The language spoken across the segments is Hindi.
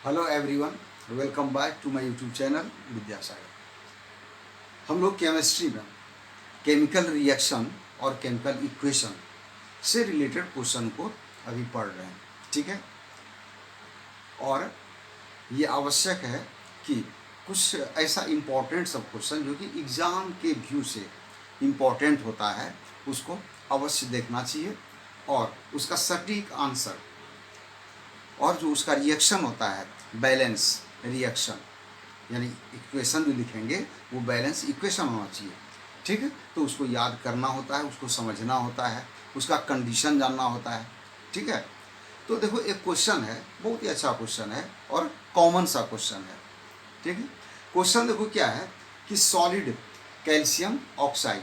Hello everyone, welcome back to my YouTube channel Vidyasagar. हम लोग केमिस्ट्री में केमिकल रिएक्शन और केमिकल इक्वेशन से रिलेटेड क्वेश्चन को अभी पढ़ रहे हैं, ठीक है। और ये आवश्यक है कि कुछ ऐसा इम्पोर्टेंट सब क्वेश्चन जो कि एग्ज़ाम के व्यू से इम्पोर्टेंट होता है उसको अवश्य देखना चाहिए, और उसका सटीक आंसर और जो उसका रिएक्शन होता है बैलेंस रिएक्शन, यानी इक्वेशन जो लिखेंगे वो बैलेंस इक्वेशन होना चाहिए, ठीक है। तो उसको याद करना होता है, उसको समझना होता है, उसका कंडीशन जानना होता है, ठीक है। तो देखो एक क्वेश्चन है, बहुत ही अच्छा क्वेश्चन है और कॉमन सा क्वेश्चन है, ठीक है। क्वेश्चन देखो क्या है कि सॉलिड कैल्शियम ऑक्साइड।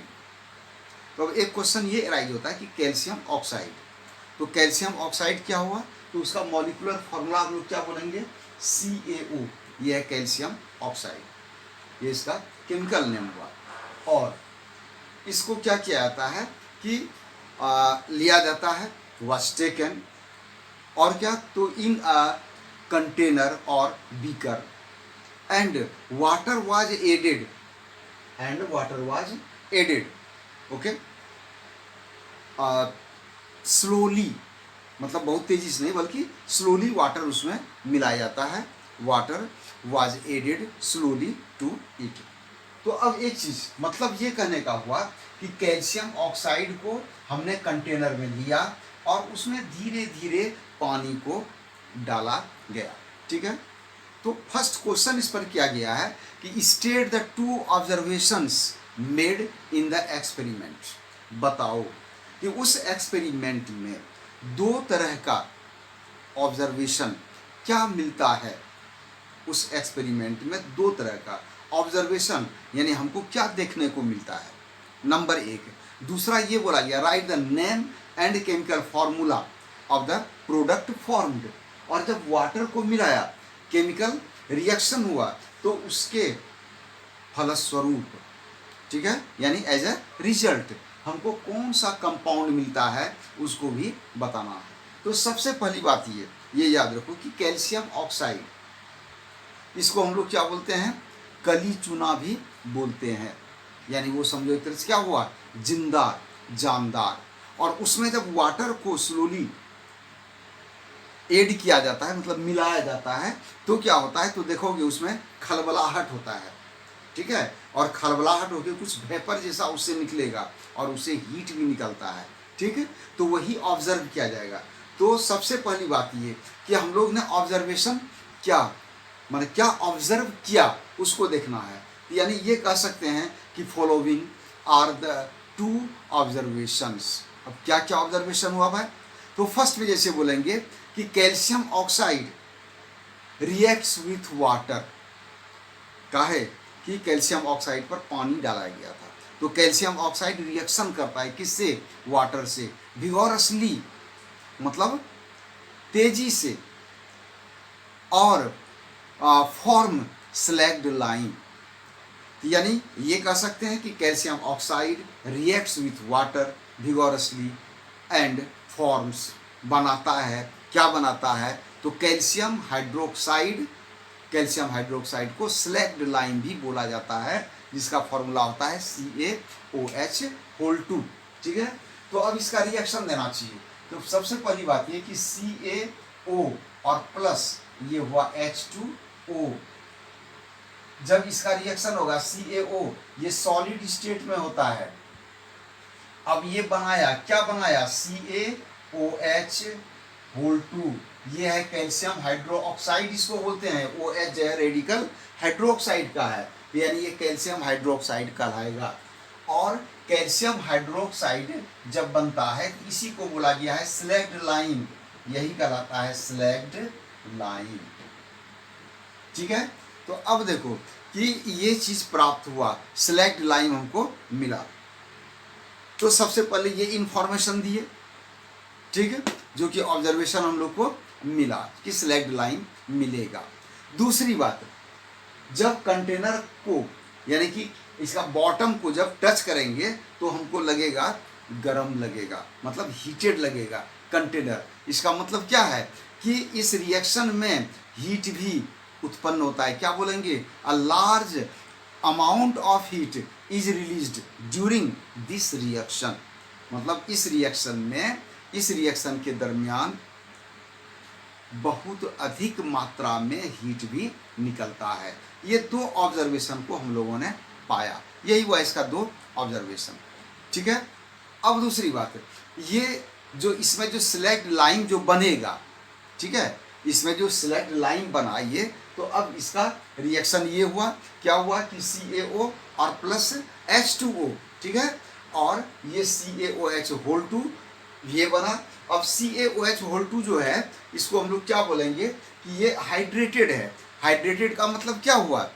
तो अब एक क्वेश्चन ये राइज होता है कि कैल्शियम ऑक्साइड, तो कैल्शियम ऑक्साइड क्या हुआ, तो उसका मॉलिक्यूलर फॉर्मूला हम लोग क्या बोलेंगे, CaO। ये है कैल्शियम ऑक्साइड, ये इसका केमिकल नेम हुआ। और इसको क्या किया जाता है कि लिया जाता है, वाज टेकन, और क्या, तो इन कंटेनर और beaker and water was added, okay. Slowly, मतलब बहुत तेजी से नहीं बल्कि स्लोली वाटर उसमें मिलाया जाता है। Water was added slowly to it. तो अब एक चीज़, मतलब ये कहने का हुआ कि कैल्शियम ऑक्साइड को हमने कंटेनर में लिया और उसमें धीरे धीरे पानी को डाला गया, ठीक है। तो फर्स्ट क्वेश्चन इस पर किया गया है कि state the two observations made in the experiment. बताओ कि उस एक्सपेरिमेंट में दो तरह का ऑब्जर्वेशन क्या मिलता है। उस एक्सपेरिमेंट में दो तरह का ऑब्जर्वेशन यानी हमको क्या देखने को मिलता है, नंबर एक। दूसरा ये बोला गया right the name and chemical formula of the product formed. और जब वाटर को मिलाया, केमिकल रिएक्शन हुआ, तो उसके फलस्वरूप, ठीक है, यानी एज ए रिजल्ट हमको कौन सा कंपाउंड मिलता है उसको भी बताना है। तो सबसे पहली बात ये याद रखो कि कैल्शियम ऑक्साइड, इसको हम लोग क्या बोलते हैं, कली चूना भी बोलते हैं। यानी वो समझो एक तरह से क्या हुआ, जिंदा, जानदार। और उसमें जब वाटर को स्लोली ऐड किया जाता है, मतलब मिलाया जाता है, तो क्या होता है, तो देखोगे उसमें खलबलाहट होता है, ठीक है। और खलबलाहट होकर कुछ वेपर जैसा उससे निकलेगा और उससे हीट भी निकलता है, ठीक है। तो वही ऑब्जर्व किया जाएगा। तो सबसे पहली बात ये कि हम लोग ने ऑब्जर्वेशन क्या, माने क्या ऑब्जर्व किया उसको देखना है। यानी ये कह सकते हैं कि following are the two observations. अब क्या क्या ऑब्जर्वेशन हुआ भाई, तो फर्स्ट में जैसे बोलेंगे कि calcium oxide reacts with water. काहे कि कैल्शियम ऑक्साइड पर पानी डाला गया था, तो कैल्शियम ऑक्साइड रिएक्शन करता है किससे, वाटर से, विगोरसली, मतलब तेजी से, और फॉर्म स्लैग्ड लाइन। यानी ये कह सकते हैं कि calcium oxide reacts with water vigorously and forms, बनाता है, क्या बनाता है, तो कैल्शियम हाइड्रोक्साइड। कैल्शियम हाइड्रोक्साइड को स्लैग्ड लाइन भी बोला जाता है, जिसका फॉर्मूला होता है CaOH2, ठीक है। तो अब इसका रिएक्शन देना चाहिए। तो सबसे पहली बात ये कि CaO और प्लस ये हुआ H2O। जब इसका रिएक्शन होगा CaO, ये सॉलिड स्टेट में होता है। अब ये बनाया, क्या बनाया, CaOH2, ये है कैल्शियम हाइड्रोक्साइड, इसको बोलते हैं। OH जो है रेडिकल हाइड्रोक्साइड का है, यानी ये कैल्शियम हाइड्रोक्साइड कहलाएगा। और कैल्शियम हाइड्रोक्साइड जब बनता है, इसी को बोला गया है स्लैग्ड लाइन, यही कहलाता है स्लैग्ड लाइन, ठीक है। तो अब देखो कि ये चीज प्राप्त हुआ, स्लैग्ड लाइन हमको मिला। तो सबसे पहले ये इंफॉर्मेशन दिए, ठीक है, जो कि ऑब्जर्वेशन हम लोग को मिला कि स्लैग्ड लाइन मिलेगा। दूसरी बात, जब कंटेनर को यानी कि इसका बॉटम को जब टच करेंगे तो हमको लगेगा गर्म लगेगा, मतलब हीटेड लगेगा कंटेनर। इसका मतलब क्या है कि इस रिएक्शन में हीट भी उत्पन्न होता है। क्या बोलेंगे? A large amount of heat is released during this reaction. मतलब इस रिएक्शन के दरमियान बहुत अधिक मात्रा में हीट भी निकलता है। ये दो ऑब्जर्वेशन को हम लोगों ने पाया, यही हुआ इसका दो ऑब्जर्वेशन। ठीक है। अब दूसरी बात है, ये जो इसमें जो सिलेक्ट लाइन जो बनेगा, ठीक है, इसमें जो सिलेक्ट लाइन बना ये, तो अब इसका रिएक्शन ये हुआ, क्या हुआ कि CaO और प्लस H2O, ठीक है, और ये CaOH होल 2 ये बना। अब CaOH होल 2 जो है इसको हम लोग क्या बोलेंगे कि ये हाइड्रेटेड है। हाइड्रेटेड का मतलब क्या हुआ,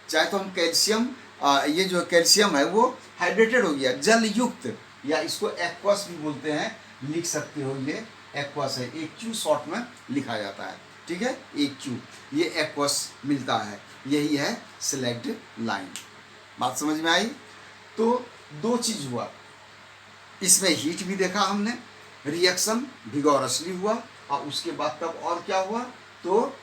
चाहे तो हम कैल्शियम, ये जो कैल्शियम है वो हाइड्रेटेड हो गया, जल युक्त, या इसको एक्वस भी बोलते हैं, लिख सकते हो, ये एक्वस है, एक क्यू शॉर्ट में लिखा जाता है, ठीक है, एक क्यू, ये एक्वस मिलता है, यही है सिलेक्ट लाइन। बात समझ में आई? तो दो चीज हुआ, इसमें हीट भी देखा हमने, रिएक्शन विगोरसली हुआ, और उसके बाद तब और क्या हुआ, तो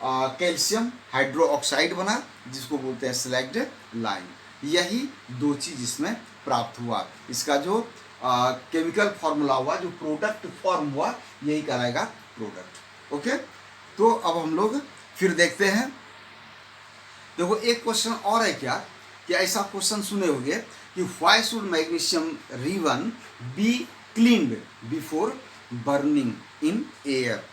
कैल्शियम हाइड्रोक्साइड बना, जिसको बोलते हैं सिलेक्ट लाइन। यही दो चीज इसमें प्राप्त हुआ। इसका जो केमिकल फॉर्मूला हुआ, जो प्रोडक्ट फॉर्म हुआ, यही कहलाएगा प्रोडक्ट। ओके, तो अब हम लोग फिर देखते हैं। देखो एक क्वेश्चन और है क्या, कि ऐसा क्वेश्चन सुने होंगे कि why should magnesium ribbon be cleaned before burning in air,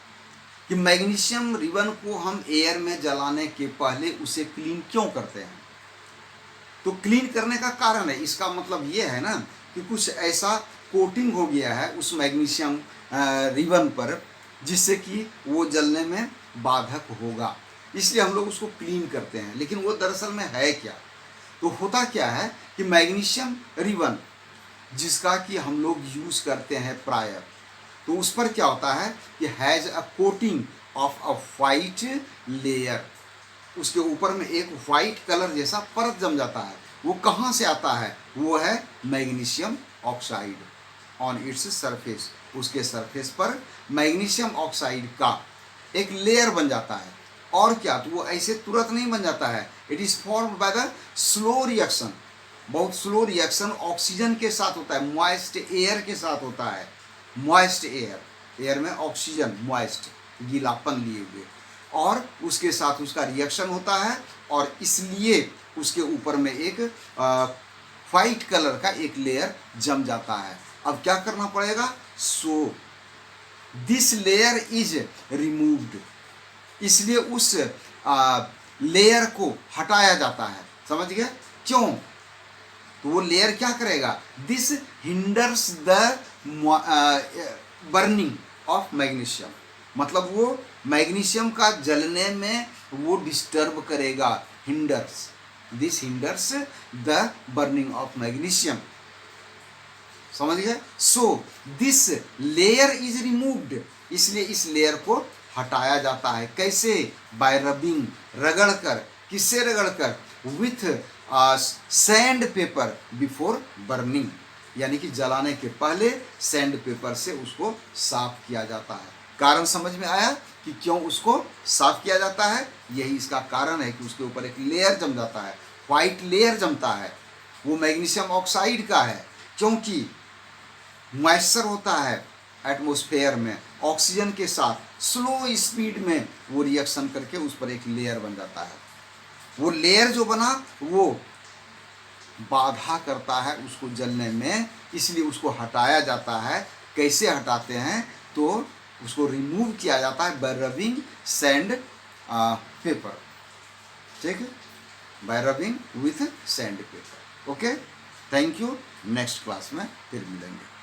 कि मैग्नीशियम रिबन को हम एयर में जलाने के पहले उसे क्लीन क्यों करते हैं। तो क्लीन करने का कारण है, इसका मतलब ये है ना कि कुछ ऐसा कोटिंग हो गया है उस मैग्नीशियम रिबन पर, जिससे कि वो जलने में बाधक होगा, इसलिए हम लोग उसको क्लीन करते हैं। लेकिन वो दरअसल में है क्या, तो होता क्या है कि मैग्नीशियम रिबन जिसका कि हम लोग यूज़ करते हैं प्रायर, तो उस पर क्या होता है कि has a coating of a white layer, उसके ऊपर में एक वाइट कलर जैसा परत जम जाता है। वो कहाँ से आता है, वो है magnesium oxide on its surface, उसके सरफेस पर मैग्नीशियम ऑक्साइड का एक लेयर बन जाता है। और क्या, तो वो ऐसे तुरंत नहीं बन जाता है, it is formed by the slow reaction, बहुत स्लो रिएक्शन ऑक्सीजन के साथ होता है, मॉइस्ट एयर के साथ होता है। मॉइस्ट एयर में ऑक्सीजन मॉइस्ट, गीलापन लिए हुए, और उसके साथ उसका रिएक्शन होता है, और इसलिए उसके ऊपर में एक वाइट कलर का एक लेयर जम जाता है। अब क्या करना पड़ेगा, so this layer is removed, इसलिए उस लेयर को हटाया जाता है। समझ गए क्यों, तो वो लेयर क्या करेगा, this hinders the burning of magnesium, मतलब वो मैग्नीशियम का जलने में वो डिस्टर्ब करेगा, hinders, this hinders the burning of magnesium. समझ गए, so this layer is removed, इसलिए इस लेयर को हटाया जाता है। कैसे, बाय रबिंग, रगड़ कर, किससे रगड़ कर, with sand paper before burning, यानी कि जलाने के पहले सैंड पेपर से उसको साफ किया जाता है। कारण समझ में आया कि क्यों उसको साफ किया जाता है, यही इसका कारण है कि उसके ऊपर एक लेयर जम जाता है, वाइट लेयर जमता है, वो मैग्नीशियम ऑक्साइड का है, क्योंकि मॉइस्चर होता है एटमॉस्फेयर में, ऑक्सीजन के साथ स्लो स्पीड में वो रिएक्शन करके उस पर एक लेयर बन जाता है। वो लेयर जो बना वो बाधा करता है उसको जलने में, इसलिए उसको हटाया जाता है। कैसे हटाते हैं, तो उसको रिमूव किया जाता है बाय रबिंग सैंड पेपर, ठीक है, bye rubbing with sand paper. Okay, thank you, next class में फिर मिलेंगे।